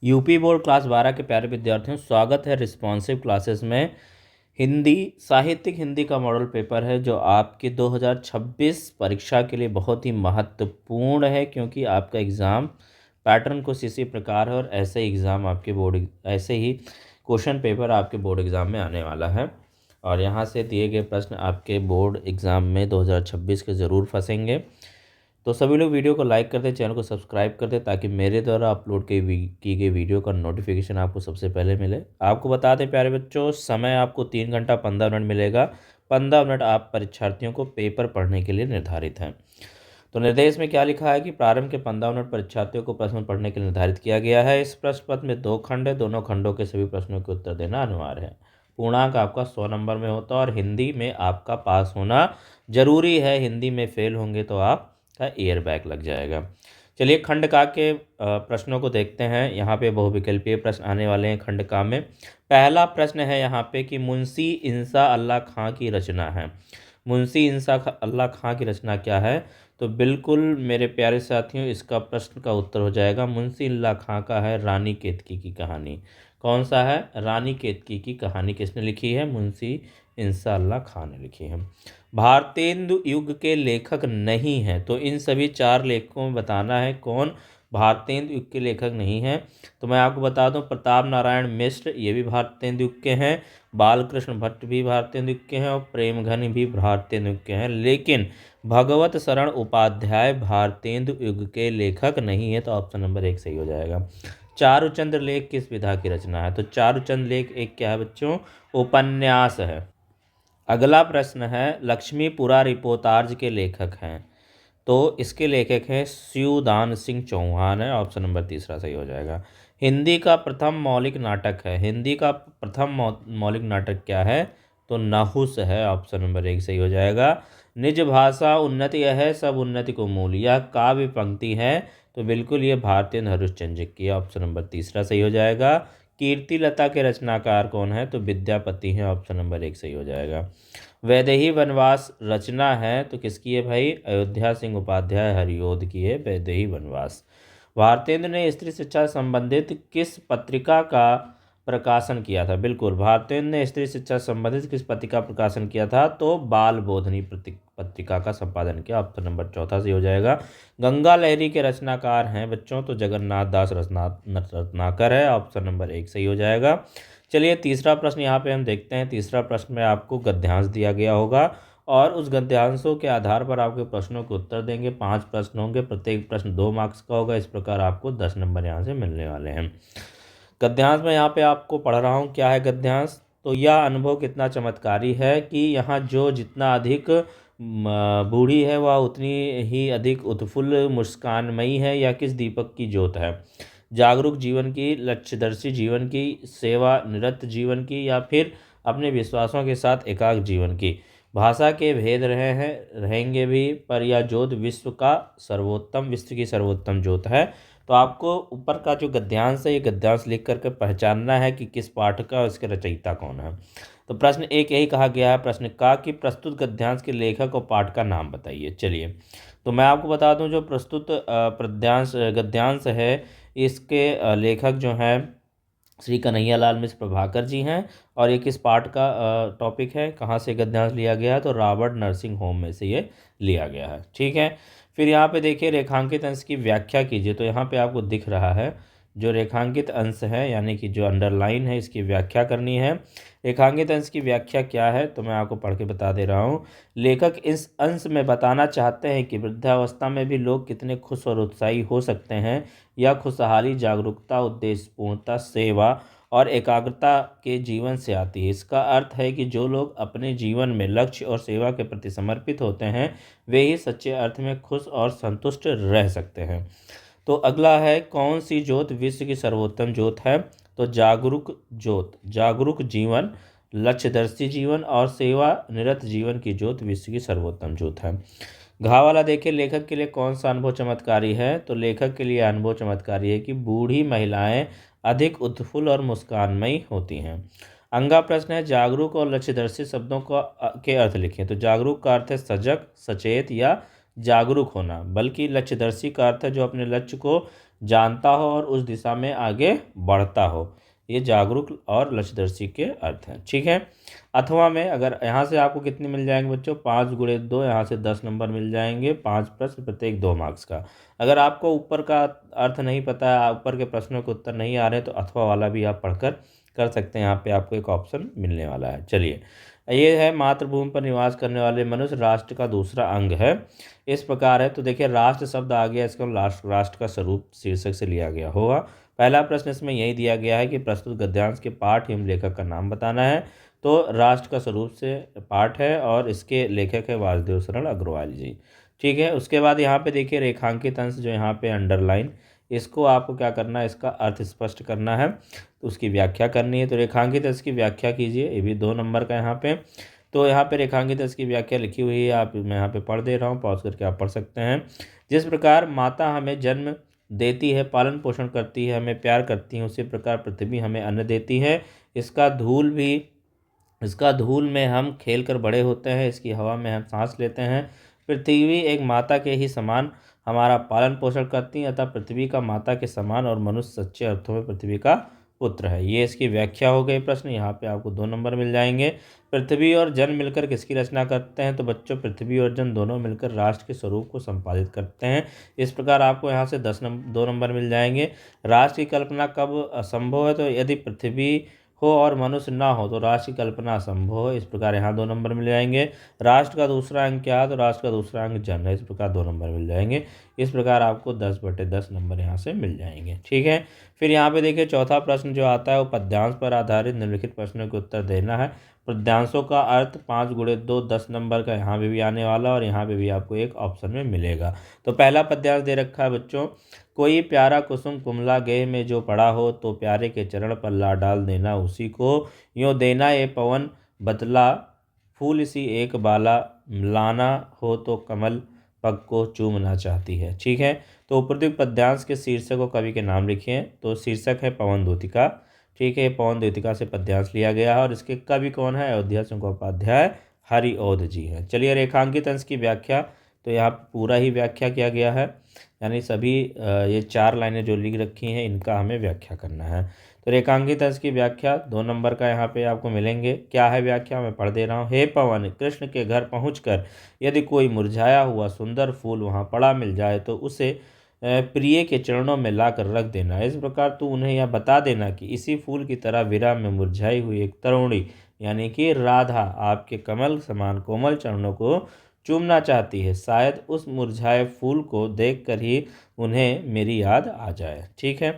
UP board class 12 के प्यारे विद्यार्थियों, स्वागत है रिस्पॉन्सिव क्लासेस में। हिंदी साहित्यिक हिंदी का मॉडल पेपर है जो आपके 2026 परीक्षा के लिए बहुत ही महत्वपूर्ण है, क्योंकि आपका एग्ज़ाम पैटर्न कुछ इसी प्रकार है और ऐसे एग्ज़ाम आपके बोर्ड ऐसे ही क्वेश्चन पेपर आपके बोर्ड एग्ज़ाम में आने वाला है। और यहाँ से दिए गए प्रश्न आपके बोर्ड एग्ज़ाम में 2026 के ज़रूर फंसेंगे। तो सभी लोग वीडियो को लाइक कर दें, चैनल को सब्सक्राइब कर दें, ताकि मेरे द्वारा अपलोड की गई वीडियो का नोटिफिकेशन आपको सबसे पहले मिले। आपको बता दें प्यारे बच्चों, समय आपको 3 घंटा 15 मिनट मिलेगा। 15 मिनट आप परीक्षार्थियों को पेपर पढ़ने के लिए निर्धारित हैं। तो निर्देश में क्या लिखा है कि प्रारंभ के 15 मिनट परीक्षार्थियों को प्रश्न पढ़ने के लिए निर्धारित किया गया है। इस प्रश्न पत्र में 2 खंड है, दोनों खंडों के सभी प्रश्नों के उत्तर देना अनिवार्य है। पूर्णांक आपका 100 नंबर में होता है और हिंदी में आपका पास होना जरूरी है। हिंदी में फेल होंगे तो आपका एयर बैग लग जाएगा। चलिए खंड का के प्रश्नों को देखते हैं। यहाँ पे बहुविकल्पीय प्रश्न आने वाले हैं खंड का में। पहला प्रश्न है यहाँ पे कि मुंशी इंसा अल्लाह खां की रचना है। मुंशी इंसा अल्लाह खां की रचना क्या है? तो बिल्कुल मेरे प्यारे साथियों, इसका प्रश्न का उत्तर हो जाएगा मुंशी अल्लाह खां का है रानी केतकी की कहानी। कौन सा है? रानी केतकी की कहानी किसने लिखी है? मुंशी इंसा अल्लाह खां ने लिखी है। भारतेंदु युग के लेखक नहीं हैं, तो इन सभी 4 लेखकों में बताना है कौन भारतेंदु युग के लेखक नहीं हैं। तो मैं आपको बता दूं, प्रताप नारायण मिश्र ये भी भारतेंदु युग के हैं, बालकृष्ण भट्ट भी भारतेंदु युग के हैं और प्रेमघन भी भारतेंदु युग के हैं। लेकिन भगवत शरण उपाध्याय भारतेंदु युग के लेखक नहीं है, तो ऑप्शन नंबर 1 सही हो जाएगा। चारुचंद्र लेख किस विधा की रचना है? तो चारुचंद्र लेख एक क्या है बच्चों? उपन्यास है। अगला प्रश्न है, लक्ष्मीपुरा रिपोर्ताज के लेखक हैं, तो इसके लेखक हैं शिवदान सिंह चौहान है। ऑप्शन नंबर 3 सही हो जाएगा। हिंदी का प्रथम मौलिक नाटक है। हिंदी का प्रथम मौलिक नाटक क्या है? तो नहुस है। ऑप्शन नंबर 1 सही हो जाएगा। निज भाषा उन्नति है सब उन्नति को मूल, यह काव्य पंक्ति है, तो बिल्कुल ये भारतीय हरिश्चंद्र की। ऑप्शन नंबर 3 सही हो जाएगा। कीर्तिलता के रचनाकार कौन है? तो विद्यापति हैं। ऑप्शन नंबर 1 सही हो जाएगा। वैदेही वनवास रचना है, तो किसकी है भाई? अयोध्या सिंह उपाध्याय हरिओद की है वैदेही वनवास। भारतेंद्र ने स्त्री शिक्षा से संबंधित किस पत्रिका का प्रकाशन किया था? बिल्कुल, भारतेंद्र ने स्त्री शिक्षा से संबंधित किस पत्रिका का प्रकाशन किया था? तो बाल बोधनी पत्रिका का संपादन किया। ऑप्शन नंबर 4 सही हो जाएगा। गंगा लहरी के रचनाकार हैं बच्चों, तो जगन्नाथ दास रत्नाकर है। ऑप्शन नंबर 1 सही हो जाएगा। चलिए तीसरा प्रश्न यहाँ पे हम देखते हैं। तीसरा प्रश्न में आपको गद्यांश दिया गया होगा और उस गद्यांशों के आधार पर आपके प्रश्नों के उत्तर देंगे। 5 प्रश्न होंगे, प्रत्येक प्रश्न 2 मार्क्स का होगा। इस प्रकार आपको 10 नंबर यहाँ से मिलने वाले हैं। गद्यांश में यहाँ पे आपको पढ़ रहा हूँ। क्या है गद्यांश? तो यह अनुभव कितना चमत्कारी है कि यहाँ जो जितना अधिक बूढ़ी है वह उतनी ही अधिक उत्फुल्ल मुस्कानमयी है। या किस दीपक की ज्योत है? जागरूक जीवन की, लक्ष्यदर्शी जीवन की, सेवा निरत जीवन की, या फिर अपने विश्वासों के साथ एकाग्र जीवन की? भाषा के भेद रहेंगे भी, पर यह ज्योत विश्व की सर्वोत्तम ज्योत है। तो आपको ऊपर का जो गद्यांश है, ये गद्यांश लिख करके पहचानना है कि किस पाठ का और इसके रचयिता कौन है। तो प्रश्न 1 यही कहा गया है प्रश्न का कि प्रस्तुत गद्यांश के लेखक और पाठ का नाम बताइए। चलिए तो मैं आपको बता दूं, जो प्रस्तुत गद्यांश है, इसके लेखक जो हैं श्री कन्हैयालाल मिश्र प्रभाकर जी हैं। और ये किस पाठ का टॉपिक है, कहाँ से गद्यांश लिया गया है? तो रॉबर्ट नर्सिंग होम में से ये लिया गया है। ठीक है, फिर यहाँ पे देखिए रेखांकित अंश की व्याख्या कीजिए। तो यहाँ पे आपको दिख रहा है जो रेखांकित अंश है, यानी कि जो अंडरलाइन है, इसकी व्याख्या करनी है। रेखांकित अंश की व्याख्या क्या है, तो मैं आपको पढ़ के बता दे रहा हूँ। लेखक इस अंश में बताना चाहते हैं कि वृद्धावस्था में भी लोग कितने खुश और उत्साही हो सकते हैं। यह खुशहाली जागरूकता उद्देश्यपूर्णता सेवा और एकाग्रता के जीवन से आती है। इसका अर्थ है कि जो लोग अपने जीवन में लक्ष्य और सेवा के प्रति समर्पित होते हैं, वे ही सच्चे अर्थ में खुश और संतुष्ट रह सकते हैं। तो अगला है, कौन सी ज्योत विश्व की सर्वोत्तम ज्योत है? तो जागरूक ज्योत, जागरूक जीवन, लक्ष्यदर्शी जीवन और सेवा निरत जीवन की ज्योत विश्व की सर्वोत्तम ज्योत है। घा वाला देखिए, लेखक के लिए कौन सा अनुभव चमत्कारी है? तो लेखक के लिए अनुभव चमत्कारी है कि बूढ़ी महिलाएं अधिक उत्फुल्ल और मुस्कानमयी होती हैं। अंगा प्रश्न है, जागरूक और लक्ष्यदर्शी शब्दों को के अर्थ लिखें। तो जागरूक का अर्थ है सजग सचेत या जागरूक होना, बल्कि लक्ष्यदर्शी का अर्थ है जो अपने लक्ष्य को जानता हो और उस दिशा में आगे बढ़ता हो। ये जागरूक और लक्ष्यदर्शी के अर्थ हैं। ठीक है। अथवा में अगर यहाँ से आपको कितने मिल जाएंगे बच्चों, 5 × 2, यहाँ से 10 नंबर मिल जाएंगे, 5 प्रश्न प्रत्येक 2 मार्क्स का। अगर आपको ऊपर का अर्थ नहीं पता है, ऊपर के प्रश्नों के उत्तर नहीं आ रहे, तो अथवा वाला भी आप पढ़कर कर सकते हैं। यहाँ पे आपको एक ऑप्शन मिलने वाला है। चलिए, ये है मातृभूमि पर निवास करने वाले मनुष्य राष्ट्र का दूसरा अंग है। इस प्रकार है। तो देखिए, राष्ट्र शब्द आ गया, इसको राष्ट्र का स्वरूप शीर्षक से लिया गया होगा। पहला प्रश्न इसमें यही दिया गया है कि प्रस्तुत गद्यांश के पाठ एवं लेखक का नाम बताना है। तो राष्ट्र का स्वरूप से पाठ है और इसके लेखक है वासुदेव शरण अग्रवाल जी। ठीक है। उसके बाद यहाँ पे देखिए रेखांकित अंश जो यहाँ पे अंडरलाइन, इसको आपको क्या करना है, इसका अर्थ स्पष्ट करना है, तो उसकी व्याख्या करनी है। तो रेखांकित अंश की व्याख्या कीजिए, ये भी 2 नंबर का यहाँ पे। तो यहाँ पे रेखांकित अंश की व्याख्या लिखी हुई है, आप मैं यहाँ पे पढ़ दे रहा हूँ, पॉज करके आप पढ़ सकते हैं। जिस प्रकार माता हमें जन्म देती है, पालन पोषण करती है, हमें प्यार करती है, उसी प्रकार पृथ्वी हमें अन्न देती है। इसका धूल में हम खेल कर बड़े होते हैं, इसकी हवा में हम सांस लेते हैं। पृथ्वी एक माता के ही समान हमारा पालन पोषण करती है, अतः पृथ्वी का माता के समान और मनुष्य सच्चे अर्थों में पृथ्वी का पुत्र है। ये इसकी व्याख्या हो गई। प्रश्न यहाँ पे आपको 2 नंबर मिल जाएंगे। पृथ्वी और जन मिलकर किसकी रचना करते हैं, तो बच्चों पृथ्वी और जन दोनों मिलकर राष्ट्र के स्वरूप को संपादित करते हैं। इस प्रकार आपको यहाँ से 2 नंबर मिल जाएंगे। राष्ट्र की कल्पना कब असंभव है, तो यदि पृथ्वी हो और मनुष्य ना हो तो राष्ट्र की कल्पना असंभव है। इस प्रकार यहाँ 2 नंबर मिल जाएंगे। राष्ट्र का दूसरा अंग क्या है, तो राष्ट्र का दूसरा अंग जन है। इस प्रकार 2 नंबर मिल जाएंगे। इस प्रकार आपको 10/10 नंबर यहाँ से मिल जाएंगे। ठीक है। फिर यहाँ पे देखिए चौथा प्रश्न जो आता है वो पद्यांश पर आधारित निम्नलिखित प्रश्नों के उत्तर देना है। पद्यांशों का अर्थ 5 × 2 10 नंबर का यहाँ पे भी आने वाला और यहाँ पे भी आपको एक ऑप्शन में मिलेगा। तो पहला पद्यांश दे रखा है बच्चों, कोई प्यारा कुसुम कुमला गेह में जो पड़ा हो, तो प्यारे के चरण पर ला डाल देना उसी को, यूँ देना ये पवन बतला फूल सी एक बाला, लाना हो तो कमल पग को चूमना चाहती है। ठीक है। तो उपरोक्त पद्यांश के शीर्षक को कवि के नाम लिखिए। तो शीर्षक है पवन द्योतिका। ठीक है। पवन द्योतिका से पद्यांश लिया गया है और इसके कवि कौन है, अयोध्या सिंह उपाध्याय हरिऔध जी हैं। चलिए, रेखांकित अंश की व्याख्या, तो यहाँ पूरा ही व्याख्या किया गया है, यानी सभी ये 4 लाइनें जो लिख रखी हैं इनका हमें व्याख्या करना है। तो रेखांकित अंश की व्याख्या 2 नंबर का यहाँ पे आपको मिलेंगे। क्या है व्याख्या, मैं पढ़ दे रहा हूँ। हे पवन, कृष्ण के घर पहुँचकर यदि कोई मुरझाया हुआ सुंदर फूल वहाँ पड़ा मिल जाए तो उसे प्रिय के चरणों में ला कर रख देना। इस प्रकार तू उन्हें यह बता देना कि इसी फूल की तरह विरह में मुरझाई हुई एक तरुणी यानी कि राधा आपके कमल समान कोमल चरणों को चूमना चाहती है। शायद उस मुरझाए फूल को देखकर ही उन्हें मेरी याद आ जाए। ठीक है।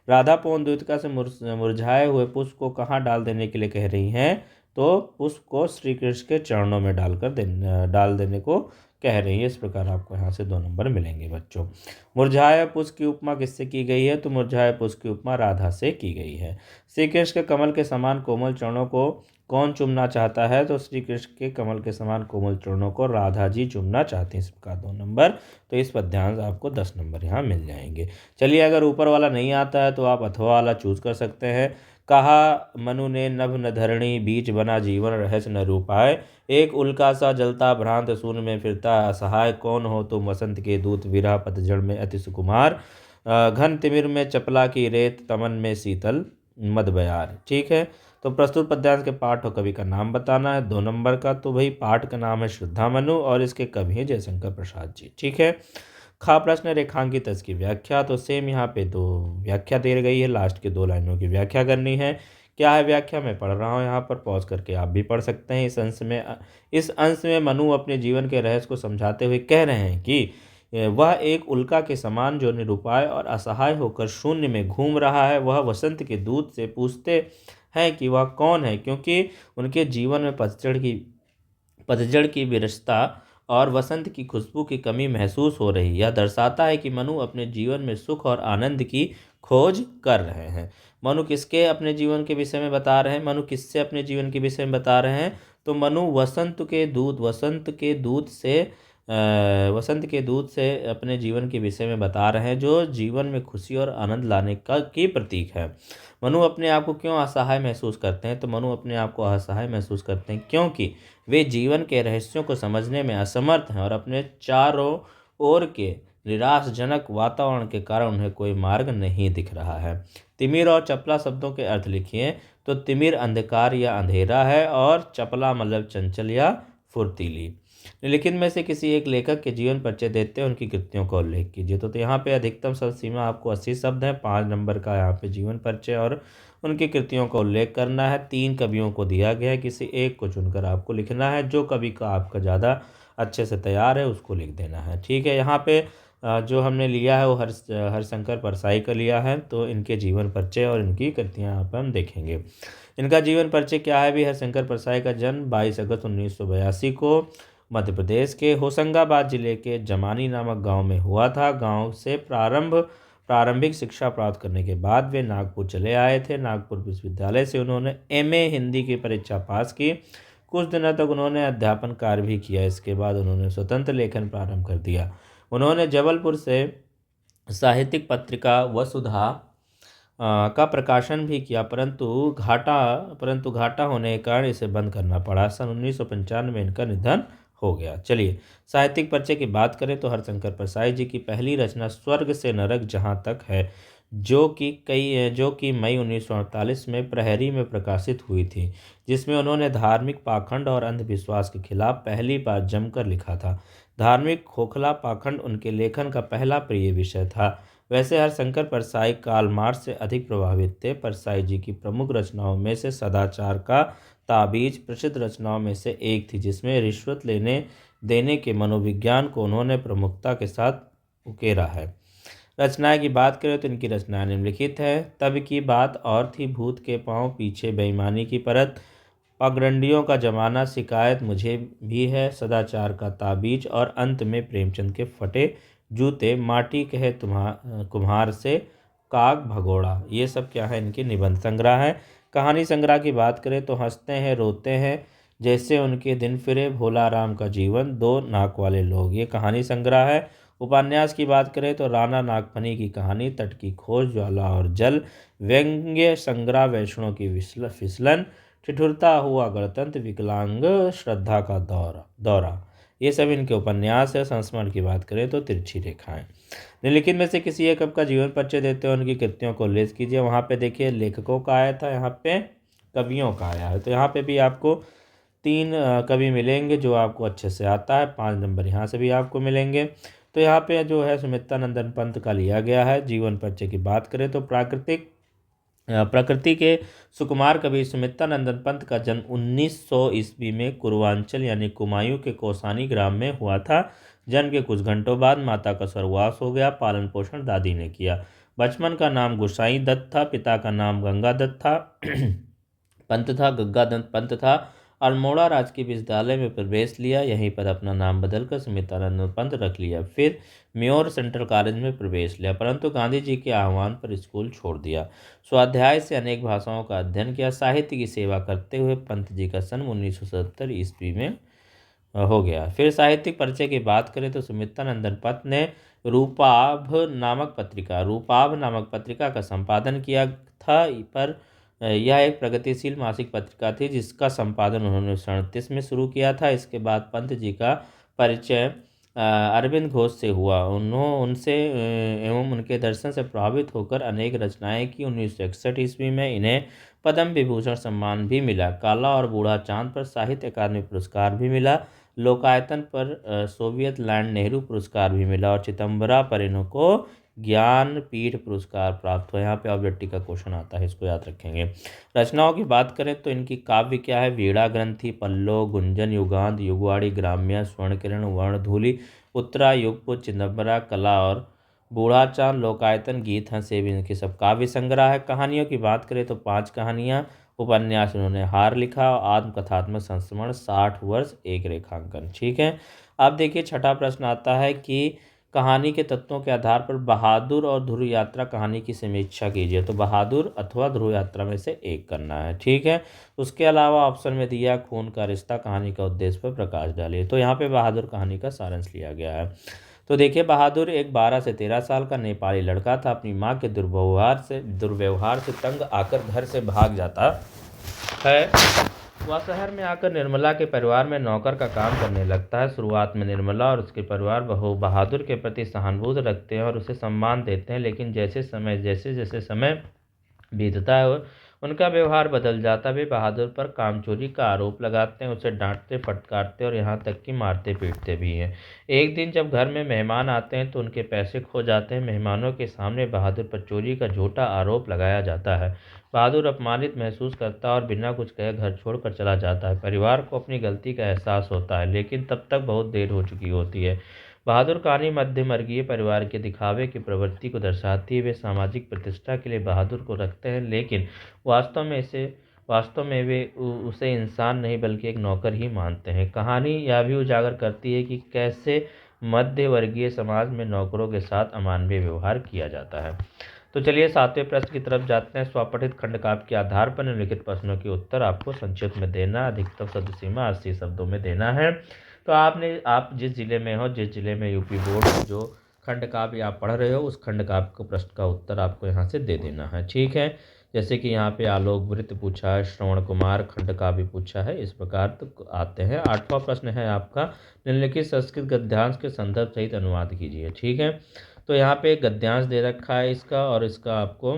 राधा पवन द्योतिका से मुरझाए हुए पुष्प को कहाँ डाल देने के लिए कह रही हैं, तो पुष्प को श्री कृष्ण के चरणों में डाल देने को कह रही है। इस प्रकार आपको यहाँ से 2 नंबर मिलेंगे बच्चों। मुरझाए पुष्प की उपमा किससे की गई है, तो मुरझाए पुष्प की उपमा राधा से की गई है। श्री कृष्ण के कमल के समान कोमल चरणों को कौन चूमना चाहता है, तो श्री कृष्ण के कमल के समान कोमल चरणों को राधा जी चूमना चाहती हैं। इस प्रकार 2 नंबर। तो इस पद्यांश आपको 10 नंबर यहाँ मिल जाएंगे। चलिए, अगर ऊपर वाला नहीं आता है तो आप अथवा वाला चूज कर सकते हैं। कहा मनु ने नभ न धरणी, बीच बना जीवन रहस्य न रूपाए, एक उल्का सा जलता भ्रांत शून्य में फिरता असहाय, कौन हो तुम वसंत के दूत विरह पतझड़ में अति सुकुमार, घन तिमिर में चपला की रेत तमन में शीतल मद बयार। ठीक है। तो प्रस्तुत पद्यांश के पाठ और कवि का नाम बताना है 2 नंबर का। तो भाई पाठ का नाम है श्रद्धा मनु और इसके कवि हैं जयशंकर प्रसाद जी। ठीक है। खा प्रश्न रेखांकित की व्याख्या, तो सेम यहाँ पे 2 व्याख्या दे गई है, लास्ट के 2 लाइनों की व्याख्या करनी है। क्या है व्याख्या, मैं पढ़ रहा हूँ यहाँ पर, पॉज करके आप भी पढ़ सकते हैं। इस अंश में मनु अपने जीवन के रहस्य को समझाते हुए कह रहे हैं कि वह एक उल्का के समान जो निरुपाय और असहाय होकर शून्य में घूम रहा है, वह वसंत के दूत से पूछते हैं कि वह कौन है, क्योंकि उनके जीवन में पतझड़ की विरसता और वसंत की खुशबू की कमी महसूस हो रही। यह दर्शाता है कि मनु अपने जीवन में सुख और आनंद की खोज कर रहे हैं। मनु किसके अपने जीवन के विषय में बता रहे हैं, मनु किससे अपने जीवन के विषय में बता रहे हैं, तो मनु वसंत के दूत से अपने जीवन के विषय में बता रहे हैं, जो जीवन में खुशी और आनंद लाने का की प्रतीक है। मनु अपने आप को क्यों असहाय महसूस करते हैं, तो मनु अपने आप को असहाय महसूस करते हैं क्योंकि वे जीवन के रहस्यों को समझने में असमर्थ हैं और अपने चारों ओर के निराशजनक वातावरण के कारण उन्हें कोई मार्ग नहीं दिख रहा है। तिमिर और चपला शब्दों के अर्थ लिखिए। तो तिमिर अंधकार या अंधेरा है और चपला मतलब चंचल या फुर्तीली। निम्नलिखित में से किसी एक लेखक के जीवन परिचय देते हैं, उनकी कृतियों का उल्लेख कीजिए। तो यहाँ पे अधिकतम शब्द सीमा आपको 80 शब्द है। 5 नंबर का यहाँ पे जीवन परिचय और उनकी कृतियों का उल्लेख करना है। 3 कवियों को दिया गया है, किसी एक को चुनकर आपको लिखना है। जो कवि का आपका ज़्यादा अच्छे से तैयार है उसको लिख देना है। ठीक है, यहाँ पे जो हमने लिया है वो हरिशंकर परसाई का लिया है। तो इनके जीवन परिचय और इनकी कृतियाँ यहाँ पर हम देखेंगे। इनका जीवन परिचय क्या है भी। हरिशंकर परसाई का जन्म 22 अगस्त 1982 को मध्य प्रदेश के होशंगाबाद जिले के जमानी नामक गांव में हुआ था। गांव से प्रारंभिक शिक्षा प्राप्त करने के बाद वे नागपुर चले आए थे। नागपुर विश्वविद्यालय से उन्होंने एमए हिंदी की परीक्षा पास की। कुछ दिनों तक उन्होंने अध्यापन कार्य भी किया। इसके बाद उन्होंने स्वतंत्र लेखन प्रारंभ कर दिया। उन्होंने जबलपुर से साहित्यिक पत्रिका वसुधा का प्रकाशन भी किया, परंतु घाटा होने के कारण इसे बंद करना पड़ा। सन 1995 में इनका निधन हो गया। चलिए साहित्यिक परिचय की बात करें तो हरिशंकर परसाई जी की पहली रचना स्वर्ग से नरक जहाँ तक है, जो कि मई 1948 में प्रहरी में प्रकाशित हुई थी, जिसमें उन्होंने धार्मिक पाखंड और अंधविश्वास के खिलाफ पहली बार जमकर लिखा था। धार्मिक खोखला पाखंड उनके लेखन का पहला प्रिय विषय था। वैसे हरिशंकर परसाई कार्ल मार्क्स से अधिक प्रभावित थे। परसाई जी की प्रमुख रचनाओं में से सदाचार का ताबीज प्रसिद्ध रचनाओं में से एक थी, जिसमें रिश्वत लेने देने के मनोविज्ञान को उन्होंने प्रमुखता के साथ उकेरा है। रचनाएं की बात करें तो इनकी रचनाएं निम्नलिखित है। तब की बात और थी, भूत के पांव पीछे बेईमानी की परत, पगडंडियों का जमाना, शिकायत मुझे भी है, सदाचार का ताबीज और अंत में प्रेमचंद के फटे जूते, माटी कहे कुम्हार से, काग भगोड़ा। ये सब क्या है, इनके निबंध संग्रह है। कहानी संग्रह की बात करें तो हंसते हैं रोते हैं जैसे उनके दिन फिरे, भोला राम का जीवन, दो नाक वाले लोग, ये कहानी संग्रह है। उपन्यास की बात करें तो राणा नागफनी की कहानी, तट की खोज, ज्वाला और जल, व्यंग्य संग्रह वैष्णो की फिसलन, ठिठुरता हुआ गणतंत्र, विकलांग श्रद्धा का दौरा, ये सब इनके उपन्यास है। संस्मरण की बात करें तो तिरछी रेखाएं। निम्नलिखित में से किसी एक कवि का जीवन परिचय देते हैं, उनकी कृतियों को उल्लेख कीजिए। वहाँ पे देखिए लेखकों का आया था, यहाँ पे कवियों का आया है। तो यहाँ पे भी आपको 3 कवि मिलेंगे जो आपको अच्छे से आता है। 5 नंबर यहाँ से भी आपको मिलेंगे। तो यहाँ पे जो है सुमित्तानंदन पंत का लिया गया है। जीवन परिचय की बात करें तो प्रकृति के सुकुमार कवि सुमित्तानंदन पंत का जन्म 1900 ईस्वी में कुरुवांचल यानी कुमायूं के कौसानी ग्राम में हुआ था। जन्म के कुछ घंटों बाद माता का स्वर्गवास हो गया। पालन पोषण दादी ने किया। बचपन का नाम गुसाई दत्त था, पिता का नाम गंगा दत्त था गंगा दत्त पंत था। अल्मोड़ा राजकीय विश्वविद्यालय में प्रवेश लिया, यहीं पर अपना नाम बदलकर सुमित्तानंद पंत रख लिया। फिर म्योर सेंट्रल कॉलेज में प्रवेश लिया, परंतु गांधी जी के आह्वान पर स्कूल छोड़ दिया। स्वाध्याय से अनेक भाषाओं का अध्ययन किया। साहित्य की सेवा करते हुए पंत जी का जन्म 1977 ईस्वी में हो गया। फिर साहित्यिक परिचय की बात करें तो सुमित्तानंदन पंत ने रूपाभ नामक पत्रिका का संपादन किया था। पर यह एक प्रगतिशील मासिक पत्रिका थी जिसका संपादन उन्होंने 1937 में शुरू किया था। इसके बाद पंत जी का परिचय अरविंद घोष से हुआ। उनसे एवं उनके दर्शन से प्रभावित होकर अनेक रचनाएं की। 1961 ईस्वी में इन्हें पद्म विभूषण सम्मान भी मिला। काला और बूढ़ा चांद पर साहित्य अकादमी पुरस्कार भी मिला। लोकायतन पर सोवियत लैंड नेहरू पुरस्कार भी मिला और चिदम्बरा पर इनको ज्ञानपीठ पुरस्कार प्राप्त हुआ। यहाँ पे ऑब्जेक्टिव का क्वेश्चन आता है, इसको याद रखेंगे। रचनाओं की बात करें तो इनकी काव्य क्या है, वीणा ग्रंथि, पल्लव, गुंजन, युगांत, युगवाड़ी, ग्राम्य, स्वर्णकिरण, वर्णधूलि, उत्तरा, युगपुट, चिदम्बरा, कला और बूढ़ा चांद, लोकायतन, गीत हंसे भी इनके सब काव्य संग्रह है। कहानियों की बात करें तो 5 कहानियाँ। उपन्यास उन्होंने हार लिखा और आत्मकथात्मक संस्मरण, 60 वर्ष एक रेखांकन। ठीक है, अब देखिए छठा प्रश्न आता है कि कहानी के तत्वों के आधार पर बहादुर और ध्रुव यात्रा कहानी की समीक्षा कीजिए। तो बहादुर अथवा ध्रुव यात्रा में से एक करना है। ठीक है, उसके अलावा ऑप्शन में दिया खून का रिश्ता कहानी का उद्देश्य पर प्रकाश डालिए। तो यहाँ पे बहादुर कहानी का सारांश लिया गया है। तो देखिए बहादुर एक 12 से 13 साल का नेपाली लड़का था। अपनी माँ के दुर्व्यवहार से तंग आकर घर से भाग जाता है वह शहर में आकर निर्मला के परिवार में नौकर का काम करने लगता है। शुरुआत में निर्मला और उसके परिवार बहादुर के प्रति सहानुभूति रखते हैं और उसे सम्मान देते हैं, लेकिन जैसे जैसे समय बीतता है और उनका व्यवहार बदल जाता है। वे बहादुर पर कामचोरी का आरोप लगाते हैं, उसे डांटते फटकारते और यहाँ तक कि मारते पीटते भी हैं। एक दिन जब घर में मेहमान आते हैं तो उनके पैसे खो जाते हैं। मेहमानों के सामने बहादुर पर चोरी का झूठा आरोप लगाया जाता है। बहादुर अपमानित महसूस करता है और बिना कुछ कहे घर छोड़कर चला जाता है। परिवार को अपनी गलती का एहसास होता है, लेकिन तब तक बहुत देर हो चुकी होती है। बहादुर कहानी मध्यमवर्गीय परिवार के दिखावे की प्रवृत्ति को दर्शाती है। वे सामाजिक प्रतिष्ठा के लिए बहादुर को रखते हैं, लेकिन वास्तव में वे उसे इंसान नहीं बल्कि एक नौकर ही मानते हैं। कहानी यह भी उजागर करती है कि कैसे मध्य वर्गीय समाज में नौकरों के साथ अमानवीय व्यवहार किया जाता है। तो चलिए 7वें प्रश्न की तरफ जाते हैं। स्वपठित खंडकाव्य के आधार पर निम्नलिखित प्रश्नों के उत्तर आपको संक्षिप्त में देना, अधिकतम शब्द सीमा 80 शब्दों में देना है। तो आप जिस जिले में हो, जिस जिले में यूपी बोर्ड जो खंड काव्य आप पढ़ रहे हो, उस खंड काव्य को प्रश्न का उत्तर आपको यहाँ से दे देना है। ठीक है, जैसे कि यहाँ पे आलोक वृत्त पूछा है, श्रवण कुमार खंड काव्य पूछा है, इस प्रकार तो आते हैं। 8वां प्रश्न है आपका, निम्नलिखित संस्कृत गद्यांश के संदर्भ सहित अनुवाद कीजिए। ठीक है, तो यहाँ पे गद्यांश दे रखा है इसका, और इसका आपको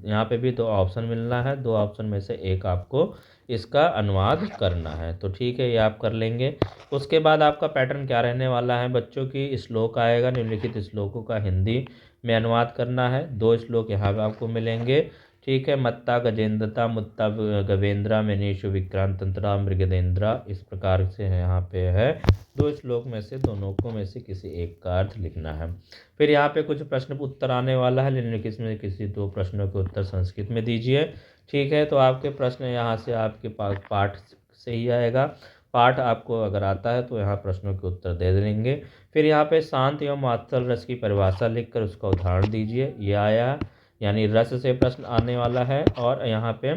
यहाँ पे भी 2 ऑप्शन मिलना है। 2 ऑप्शन में से एक आपको इसका अनुवाद करना है। तो ठीक है, ये आप कर लेंगे। उसके बाद आपका पैटर्न क्या रहने वाला है बच्चों की, श्लोक आएगा। निम्नलिखित श्लोकों का हिंदी में अनुवाद करना है। 2 श्लोक यहाँ पे आपको मिलेंगे। ठीक है, मत्ता गजेंद्रता मुत्ता गवेंद्रा मेनेशु विक्रांतंत्रा मृगदेंद्रा, इस प्रकार से यहाँ पे है। 2 श्लोक में से दोनों को में से किसी एक का अर्थ लिखना है। फिर यहाँ पे कुछ प्रश्न उत्तर आने वाला है, निम्नलिखित में किसी 2 प्रश्नों के उत्तर संस्कृत में दीजिए। ठीक है, तो आपके प्रश्न यहाँ से आपके पास पाठ से ही आएगा। पाठ आपको अगर आता है तो यहाँ प्रश्नों के उत्तर दे देंगे। फिर यहाँ पे शांत एवं मात्सल रस की परिभाषा लिखकर उसका उदाहरण दीजिए। ये आया, यानी रस से प्रश्न आने वाला है। और यहाँ पे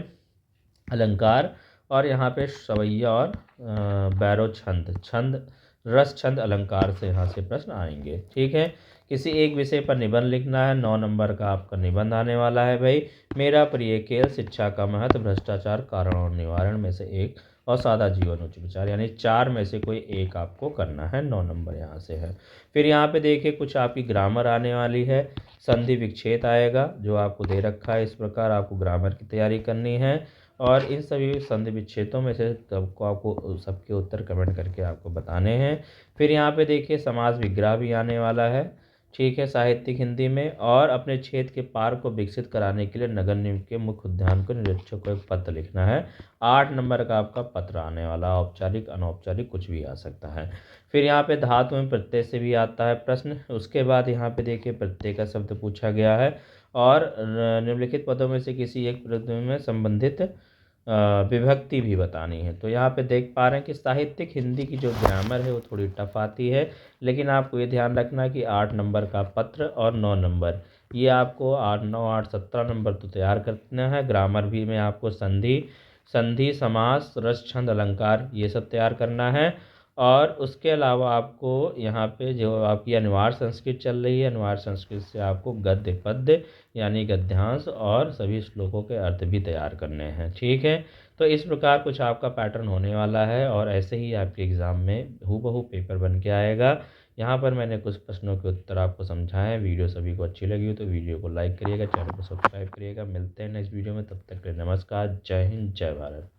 अलंकार, और यहाँ पे सवैया और बैरो छंद छंद रस छंद अलंकार से यहाँ से प्रश्न आएंगे। ठीक है, किसी एक विषय पर निबंध लिखना है। 9 नंबर का आपका निबंध आने वाला है भाई। मेरा प्रिय खेल, शिक्षा का महत्व, भ्रष्टाचार कारण और निवारण में से एक, और सादा जीवन उच्च विचार, यानी 4 में से कोई एक आपको करना है। 9 नंबर यहाँ से है। फिर यहाँ पे देखिए कुछ आपकी ग्रामर आने वाली है। संधि विच्छेद आएगा जो आपको दे रखा है, इस प्रकार आपको ग्रामर की तैयारी करनी है। और इन सभी संधि विच्छेदों में से सबको आपको सबके उत्तर कमेंट करके आपको बताने हैं। फिर यहाँ पे देखिए समास विग्रह भी आने वाला है। ठीक है, साहित्यिक हिंदी में। और अपने क्षेत्र के पार्क को विकसित कराने के लिए नगर निगम के मुख्य उद्यान को निरीक्षक को एक पत्र लिखना है। 8 नंबर का आपका पत्र आने वाला, औपचारिक अनौपचारिक कुछ भी आ सकता है। फिर यहाँ पे धातु में प्रत्यय से भी आता है प्रश्न। उसके बाद यहाँ पे देखिए प्रत्यय का शब्द पूछा गया है, और निम्नलिखित पदों में से किसी एक पद में संबंधित विभक्ति भी बतानी है। तो यहाँ पे देख पा रहे हैं कि साहित्यिक हिंदी की जो ग्रामर है वो थोड़ी टफ आती है, लेकिन आपको ये ध्यान रखना कि 8 नंबर का पत्र और 9 नंबर, ये आपको 8 9 8 17 नंबर तो तैयार करना है। ग्रामर भी में आपको संधि समास रस छंद अलंकार ये सब तैयार करना है। और उसके अलावा आपको यहाँ पे जो आपकी अनिवार्य संस्कृत चल रही है, अनिवार्य संस्कृत से आपको गद्य पद्य यानी गद्यांश और सभी श्लोकों के अर्थ भी तैयार करने हैं। ठीक है, तो इस प्रकार कुछ आपका पैटर्न होने वाला है, और ऐसे ही आपके एग्ज़ाम में हूबहू पेपर बन के आएगा। यहाँ पर मैंने कुछ प्रश्नों के उत्तर आपको समझाए। वीडियो सभी को अच्छी लगी हो तो वीडियो को लाइक करिएगा, चैनल को सब्सक्राइब करिएगा। मिलते हैं नेक्स्ट वीडियो में, तब तक के लिए नमस्कार, जय हिंद, जय भारत।